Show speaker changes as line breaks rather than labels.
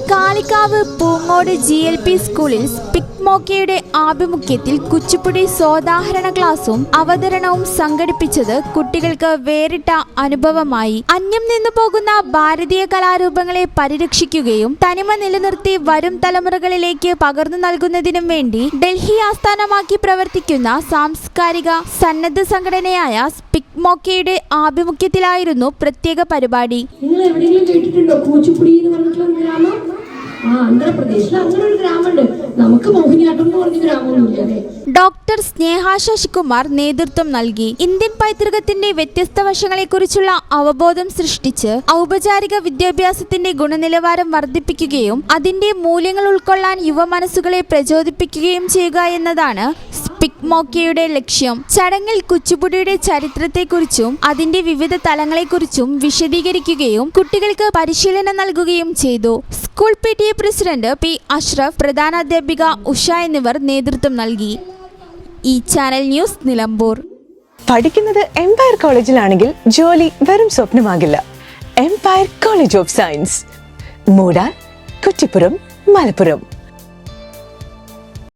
Kalikavu Poongode GLP സ്കൂളിൽ സ്പിക്മോക്കയുടെ ആഭിമുഖ്യത്തിൽ കുച്ചിപ്പുടി സോദാഹരണ ക്ലാസും അവതരണവും സംഘടിപ്പിച്ചത് കുട്ടികൾക്ക് വേറിട്ട അനുഭവമായി. അന്യം നിന്നു പോകുന്ന ഭാരതീയ കലാരൂപങ്ങളെ പരിരക്ഷിക്കുകയും തനിമ നിലനിർത്തി വരും തലമുറകളിലേക്ക് പകർന്നു നൽകുന്നതിനും വേണ്ടി ഡൽഹി ആസ്ഥാനമാക്കി പ്രവർത്തിക്കുന്ന സാംസ്കാരിക സന്നദ്ധ സംഘടനയായ സ്പിക്മോക്കയുടെ ആഭിമുഖ്യത്തിലായിരുന്നു പ്രത്യേക പരിപാടി.
ആന്ധ്രാപ്രദേശിൽ അങ്ങനെ ഒരു ഗ്രാമമുണ്ട്. നമുക്ക് മോഹിനിയാട്ടം എന്ന് പറഞ്ഞ ഗ്രാമമൊന്നുമില്ലേ?
ഡോക്ടർ സ്നേഹ ശശികുമാർ നേതൃത്വം നൽകി. ഇന്ത്യൻ പൈതൃകത്തിന്റെ വ്യത്യസ്ത വശങ്ങളെക്കുറിച്ചുള്ള അവബോധം സൃഷ്ടിച്ച് ഔപചാരിക വിദ്യാഭ്യാസത്തിന്റെ ഗുണനിലവാരം വർദ്ധിപ്പിക്കുകയും അതിന്റെ മൂല്യങ്ങൾ ഉൾക്കൊള്ളാൻ യുവമനസ്സുകളെ പ്രചോദിപ്പിക്കുകയും ചെയ്യുക എന്നതാണ് സ്പിക്മോക്കയുടെ ലക്ഷ്യം. ചടങ്ങിൽ കുച്ചിപ്പുടിയുടെ ചരിത്രത്തെക്കുറിച്ചും അതിന്റെ വിവിധ തലങ്ങളെക്കുറിച്ചും വിശദീകരിക്കുകയും കുട്ടികൾക്ക് പരിശീലനം നൽകുകയും ചെയ്തു. School PTA president P. Ashraf, പ്രധാനാധ്യാപിക ഉഷ എന്നിവർ നേതൃത്വം നൽകി. ഈ ചാനൽ ന്യൂസ്, നിലമ്പൂർ.
പഠിക്കുന്നത് എംപയർ കോളേജിലാണെങ്കിൽ ജോലി വെറും സ്വപ്നമാകില്ല. Empire college of science, Moodal, Kuttippuram, Malappuram.